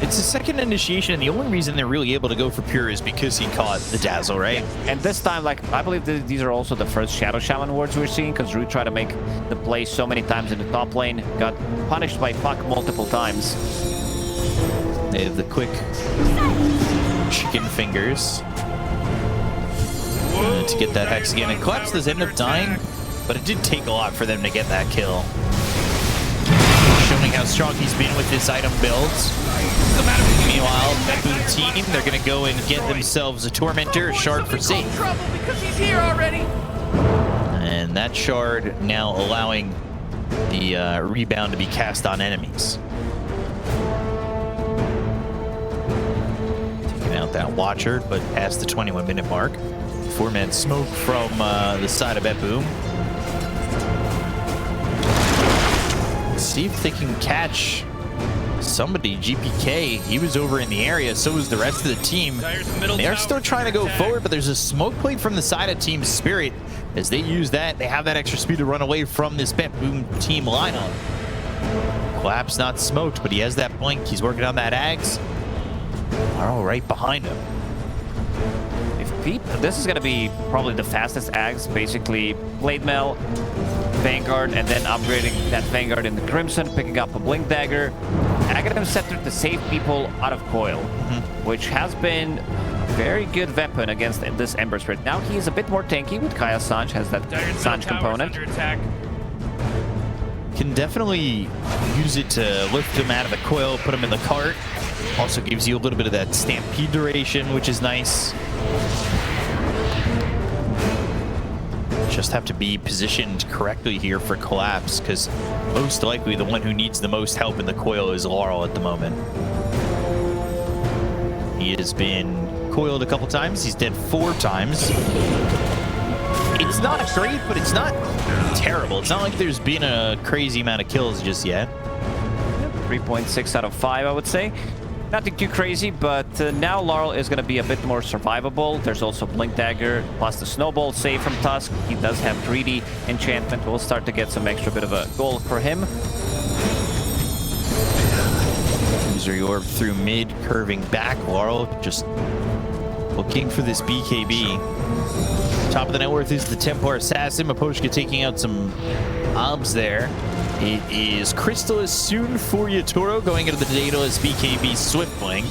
It's the second initiation, and the only reason they're really able to go for Pure is because he caught the Dazzle, right? Yeah. And this time, like, I believe these are also the first Shadow Shaman wards we're seeing, because Root tried to make the play so many times in the top lane, got punished by Puck multiple times. They have the quick chicken fingers to get that Hex again. And Collapse does end up dying, but it did take a lot for them to get that kill. Showing how strong he's been with his item builds. Meanwhile, BetBoom team, they're going to go and get themselves a Tormentor, a Shard for safe. Because he's here already. And that Shard now allowing the rebound to be cast on enemies. Taking out that Watcher, but past the 21-minute mark. 4-man smoke from the side of BetBoom. See if they can catch somebody. GPK, he was over in the area, so was the rest of the team. They are still trying to go forward, but there's a smoke plate from the side of Team Spirit. As they use that, they have that extra speed to run away from this BetBoom team lineup. Collapse not smoked, but he has that blink. He's working on that Ags. All right behind him. This is going to be probably the fastest Ags, basically Blade Mail, Vanguard, and then upgrading that Vanguard in the Crimson, picking up a Blink Dagger. Aghanim Scepter to save people out of coil, which has been a very good weapon against this Ember Spirit. Now he is a bit more tanky with Kaya Sanj, has that Sanj component. Can definitely use it to lift him out of the coil, put him in the cart. Also gives you a little bit of that Stampede duration, which is nice. Just have to be positioned correctly here for Collapse, because most likely the one who needs the most help in the coil is Laurel at the moment. He has been coiled a couple times. He's dead 4 times. It's not great, but it's not terrible. It's not like there's been a crazy amount of kills just yet. 3.6 out of 5, I would say. Nothing too crazy, but now Laurel is going to be a bit more survivable. There's also Blink Dagger, plus the Snowball save from Tusk. He does have Greedy Enchantment. We'll start to get some extra bit of a goal for him. User Orb through mid, curving back. Laurel just looking for this BKB. Top of the net worth is the Templar Assassin. Maposhka taking out some obs there. It is Crystallis soon for Yatoro going into the Daedalus BKB Swift Blink.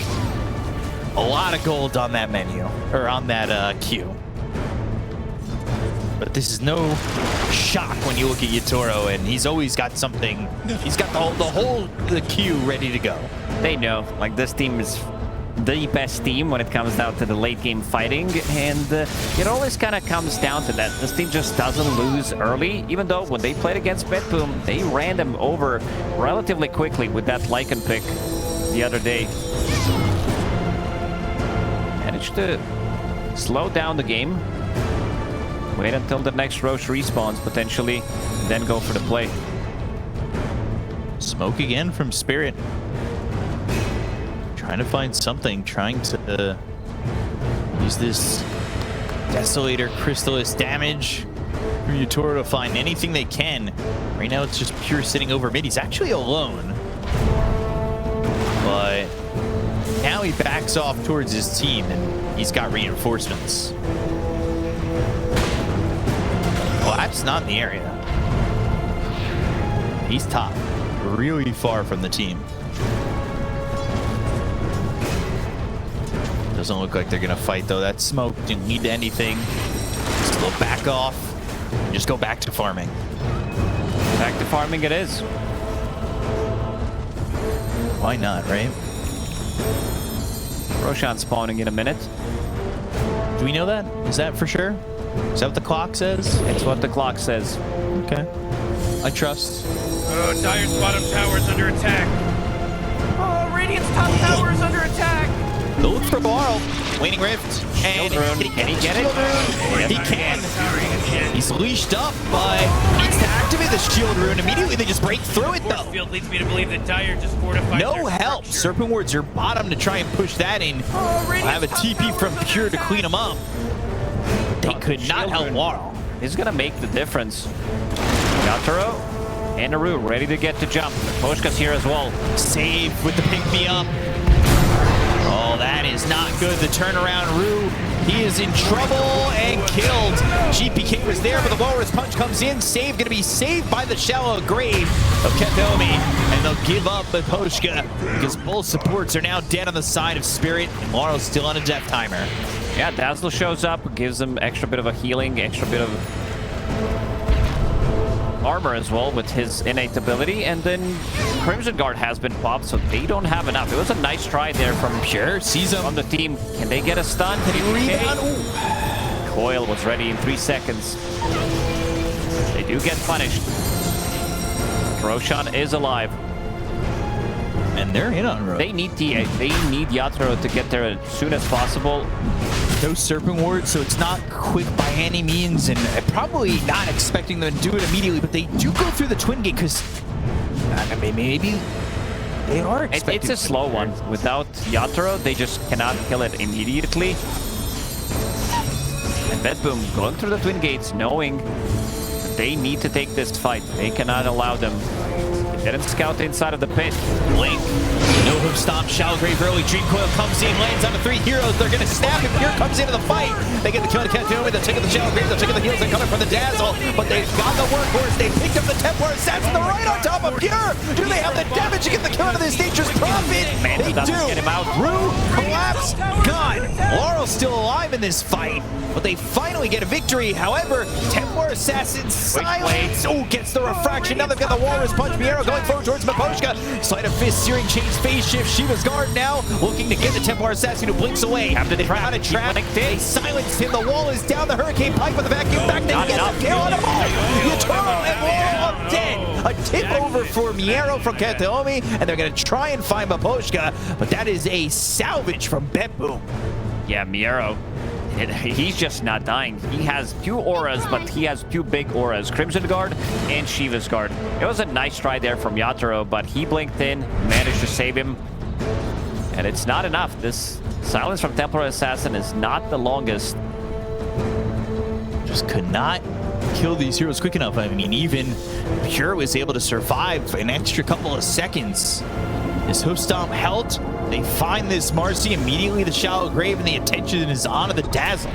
A lot of gold on that menu, or on that queue. But this is no shock when you look at Yatoro, and he's always got something. He's got the queue ready to go. They know, like, this team is the best team when it comes down to the late game fighting, and it always kind of comes down to that. This team just doesn't lose early, even though when they played against BetBoom, they ran them over relatively quickly with that Lycan pick the other day. Managed to slow down the game, wait until the next Roche respawns potentially, then go for the play. Smoke again from Spirit. Trying to find something, trying to use this Desolator Crystallis damage for Yatoro to find anything they can. Right now it's just Pure sitting over mid. He's actually alone. But now he backs off towards his team and he's got reinforcements. Collapse not in the area. He's top, really far from the team. Doesn't look like they're gonna fight though. That smoke didn't lead to anything. Just a little back off. And just go back to farming. Back to farming it is. Why not, right? Roshan spawning in a minute. Do we know that? Is that for sure? Is that what the clock says? It's what the clock says. Okay. I trust. Oh, Dire's bottom tower is under attack. Oh, Radiant's top tower is under attack. They'll look for Barl. Waning Rift. And Shield rune. Can he get it? He can. He's leashed up, but needs to activate the shield rune. Immediately they just break through it though. Field leads me to believe that Dire just fortified. No help. Serpent Ward's your bottom to try and push that in. I'll have a TP from Pure to clean him up. They could not help Warl. He's gonna make the difference. Yatoro and Naru ready to get to jump. Poshka's here as well. Save with the pick me up. Oh, that is not good. The turnaround, Rue. He is in trouble and killed. GPK was there, but the Walrus Punch comes in. Save going to be saved by the shallow grave of Ketomi. And they'll give up Poshka because both supports are now dead on the side of Spirit. And Laurel's still on a death timer. Yeah, Dazzle shows up, gives them extra bit of a healing, extra bit of armor as well with his innate ability, and then Crimson Guard has been popped, so they don't have enough. It was a nice try there from Pure. Sees him on the team. Can they get a stun? Can he rebound? Coil was ready in 3 seconds. They do get punished. Roshan is alive. And they're in on Rogue. They need Yatoro to get there as soon as possible. No Serpent Ward, so it's not quick by any means, and probably not expecting them to do it immediately, but they do go through the Twin Gate because maybe they are expecting. It's a slow one. Without Yatoro, they just cannot kill it immediately. And BetBoom going through the Twin Gates, knowing that they need to take this fight. They cannot allow them. Didn't scout inside of the pit. Blink. No hook stomp. Shallow Grave early. Dream Coil comes in. Lands on the 3 heroes. They're going to snap him. Pure comes into the fight. They get the kill to Ketomi. They're taking the Shallow Grave. They're taking the heals. They're coming from the Dazzle. But they've got the workhorse. They picked up the Templar Assassin. They're right on top of Pure. Do they have the damage to get the kill out of this Nature's Prophet? They do. Get him out. Rue, collapse, gone. Laurel's still alive in this fight, but they finally get a victory. However, Templar Assassin silence. Oh, gets the refraction. Now they've got the Walrus Punch. Miero going forward towards Maposhka. Sleight of Fist, Searing Chains, Phase Shift. Shiva's Guard now looking to get the Templar Assassin who blinks away. After they found a trap, they silenced him. The wall is down. The Hurricane Pipe with the vacuum back. They get the kill on them all. Yatoro and Laurel are dead. A tip over for Miero from Ketomi, and they're going to try and find Maposhka, but that is a salvage from BetBoom. Yeah, Miero. He's just not dying. He has 2 auras, but he has 2 big auras. Crimson Guard and Shiva's Guard. It was a nice try there from Yatoro, but he blinked in, managed to save him. And it's not enough. This silence from Templar Assassin is not the longest. Just could not kill these heroes quick enough. I mean, even Pure was able to survive an extra couple of seconds. His hoof stomp held. They find this Marcy immediately, the Shallow Grave, and the attention is on to the Dazzle.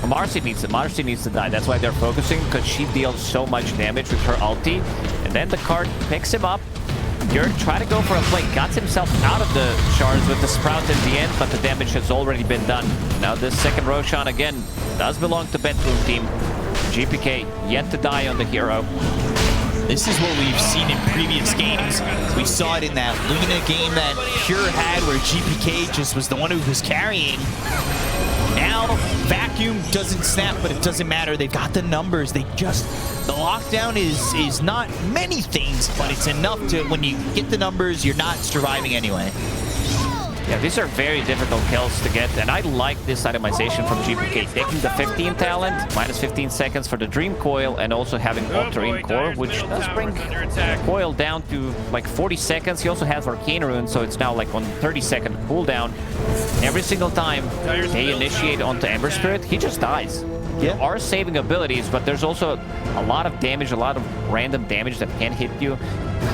Marcy needs to die. That's why they're focusing, because she deals so much damage with her ulti. And then the card picks him up, Pure try to go for a play, got himself out of the shards with the Sprout in the end, but the damage has already been done. Now this second Roshan again does belong to BetBoom team. GPK yet to die on the hero. This is what we've seen in previous games. We saw it in that Luna game that Pure had where GPK just was the one who was carrying. Now, Vacuum doesn't snap, but it doesn't matter. They've got the numbers. The lockdown is not many things, but it's enough to, when you get the numbers, you're not surviving anyway. Yeah, these are very difficult kills to get, and I like this itemization from GPK. Taking the 15 talent, minus 15 seconds for the Dream Coil, and also having Ultra in core, which does bring Coil down to like 40 seconds. He also has Arcane Rune, so it's now like on 30-second cooldown. Every single time they initiate onto Ember Spirit, he just dies. Yeah. There are saving abilities, but there's also a lot of damage, a lot of random damage that can hit you.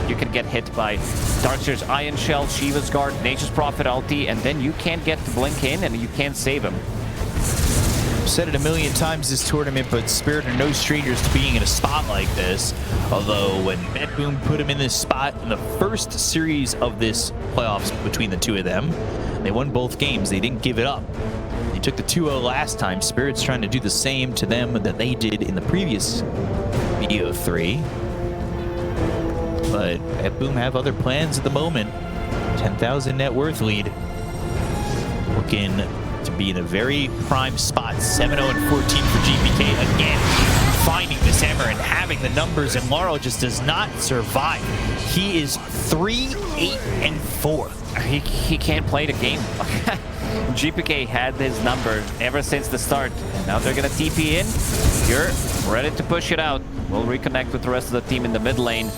You can get hit by Darkseer's Iron Shell, Shiva's Guard, Nature's Prophet ulti, and then you can't get to blink in and you can't save him. I've said it a million times this tournament, but Spirit are no strangers to being in a spot like this. Although when BetBoom put him in this spot in the first series of this playoffs between the two of them, they won both games. They didn't give it up. They took the 2-0 last time. Spirit's trying to do the same to them that they did in the previous BO3. But BetBoom have other plans at the moment. 10,000 net worth lead. Looking to be in a very prime spot. 7-0 and 14 for GPK again. Finding this hammer and having the numbers, and Laurel just does not survive. He is 3-8 and 4. He can't play the game. GPK had his number ever since the start. And now they're gonna TP in. You're ready to push it out. We'll reconnect with the rest of the team in the mid lane.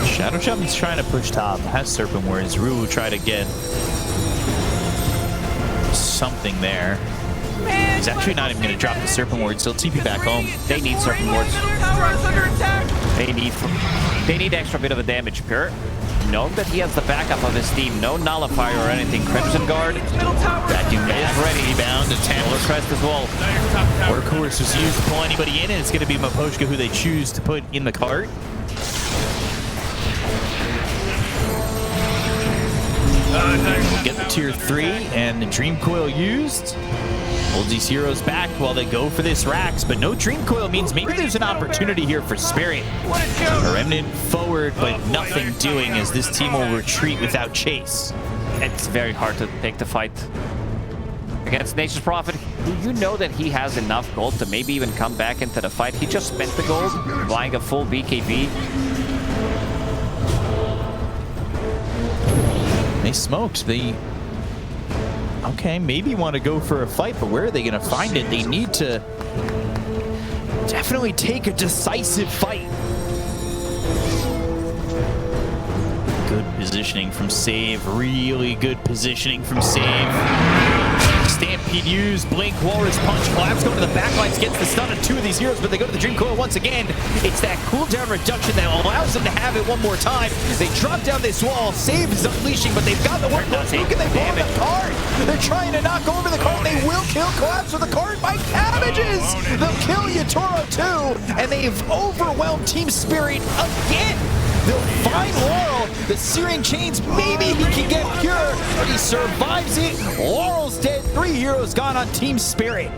Shadow Jump's trying to push top. Has Serpent Words. Rue will try to get something there. He's actually not even going to drop the Serpent Words. He'll TP back home. They need Serpent Words. They need extra bit of a damage. Pure, knowing that he has the backup of his team, no Nullifier or anything. Crimson Guard, Vacuum is ready. Rebound to Solar Crest as well. Workhorse was used to pull anybody in, and it's going to be Maposhka who they choose to put in the cart. Get the tier 3 and the Dream Coil used. Hold these heroes back while they go for this Rax, but no Dream Coil means maybe there's an opportunity here for Spirit. A Remnant forward, but nothing doing as this team will retreat without chase. It's very hard to take the fight against Nature's Prophet. You know that he has enough gold to maybe even come back into the fight. He just spent the gold buying a full BKB. They smoked. They, okay, maybe want to go for a fight, but where are they going to find it? They need to definitely take a decisive fight. Good positioning from Save. Really good positioning from Save. Stampede used, Blink, Walrus Punch, Collapse going to the backlines, gets the stun on 2 of these heroes, but they go to the Dream Coil once again. It's that cooldown reduction that allows them to have it one more time. They drop down this wall, Save is unleashing, but they've got the one more. Who can they blow the card? They're trying to knock over the card. They will kill Collapse with the card by cabbages. They'll kill Yatoro too, and they've overwhelmed Team Spirit again. They'll find Laurel. The Searing Chains, maybe he can get Pure, but he survives it. Laurel's dead. 3 heroes gone on Team Spirit.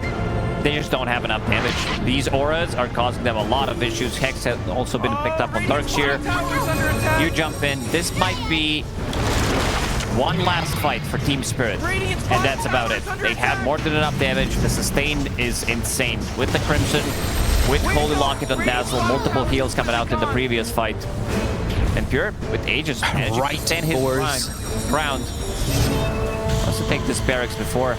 They just don't have enough damage. These auras are causing them a lot of issues. Hex has also been picked up on Darkseer. You jump in. This might be one last fight for Team Spirit, and that's about it. They have more than enough damage. The sustain is insane. With the Crimson, with Holy Locket on Dazzle, multiple heals coming out in the previous fight. And Pure with Aegis managing Right to stand his ground. Also take this barracks before.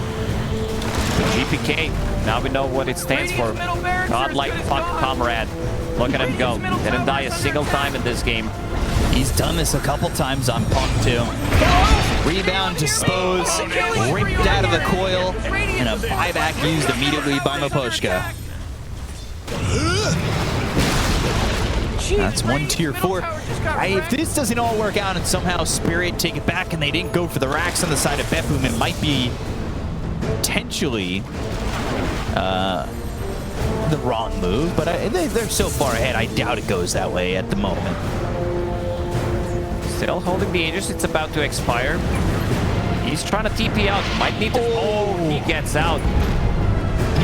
GPK, now we know what it stands for. Godlike comrade. Look at him go. Didn't die a single time in this game. He's done this a couple times on Punk too. Rebound, dispose, ripped out of the coil, and a buyback used immediately by Maposhka. That's one tier 4. If this doesn't all work out and somehow Spirit take it back and they didn't go for the racks on the side of BetBoom, it might be potentially the wrong move, but they're so far ahead, I doubt it goes that way at the moment. Still holding the Aegis. It's about to expire. He's trying to TP out. Might need to... Oh, he gets out.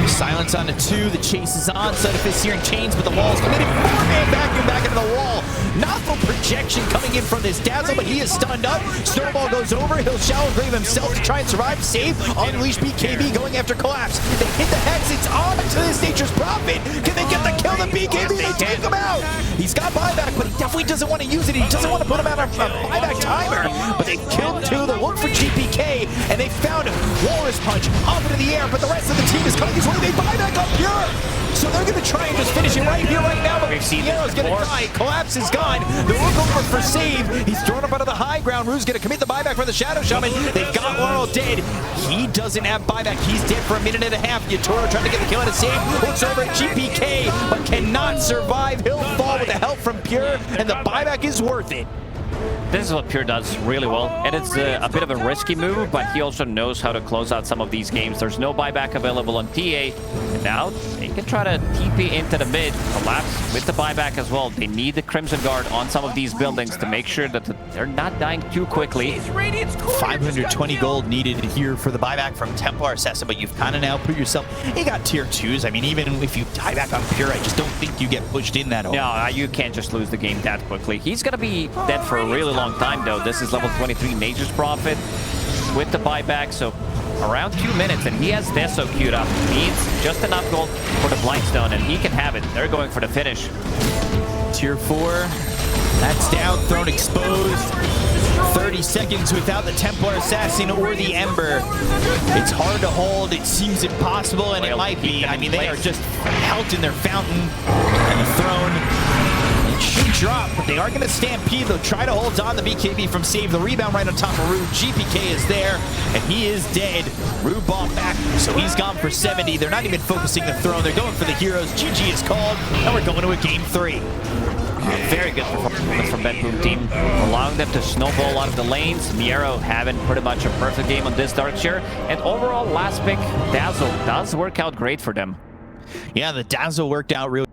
Silence on the 2. The chase is on. Sudafist here in chains, but the wall's committed. 4-man vacuum back into the wall. Not full projection coming in from this Dazzle, but he is stunned up. Snowball goes over. He'll Shallow Grave himself to try and survive. Save. Unleash BKB going after Collapse. They hit the Hex. It's on to this Nature's Prophet. Can they get the kill? The BKB. They take him out. He's got buyback, but he definitely doesn't want to use it. He doesn't want to put him out on a buyback timer. But they killed 2. They look for GPK, and they found him. Walrus Punch up into the air, but the rest of the team is coming his way. They buy back up Pure. So they're going to try and just finish it right here, right now. But Sierra's going to die. Collapse is gone. The Rook over for save. He's thrown up out of the high ground. Rue's going to commit the buyback for the Shadow Shaman. They've got Laurel dead. He doesn't have buyback. He's dead for a minute and a half. Yatoro trying to get the kill and a save. Looks over at GPK, but cannot survive. He'll fall with the help from Pure, and the buyback is worth it. This is what Pure does really well, and it's a bit of a risky move, but he also knows how to close out some of these games. There's no buyback available on PA, and now they can try to TP into the mid. Collapse with the buyback as well. They need the Crimson Guard on some of these buildings to make sure that they're not dying too quickly. 520 gold needed here for the buyback from Templar Assassin, but you've kind of now put yourself... You got tier 2s. I mean, even if you die back on Pure, I just don't think you get pushed in that hard. No, you can't just lose the game that quickly. He's going to be dead for a really long time, though. This is level 23 Nature's Prophet with the buyback, so around 2 minutes, and he has Deso queued up. Needs just enough gold for the Blightstone, and he can have it. They're going for the finish. Tier 4, that's down, thrown exposed. 30 seconds without the Templar Assassin or the Ember. It's hard to hold, it seems impossible, and it might be. I mean, they are just held in their fountain, and the throne should drop, but they are going to stampede. They'll try to hold on the BKB from save. The rebound right on top of Rue. GPK is there, and he is dead. Rue bought back, so he's gone for 70. They're not even focusing the throne. They're going for the heroes. GG is called, and we're going to a game 3. Very good performance from BetBoom team, allowing them to snowball out of the lanes. Miero having pretty much a perfect game on this Darkshire, and overall last pick, Dazzle, does work out great for them. Yeah, the Dazzle worked out really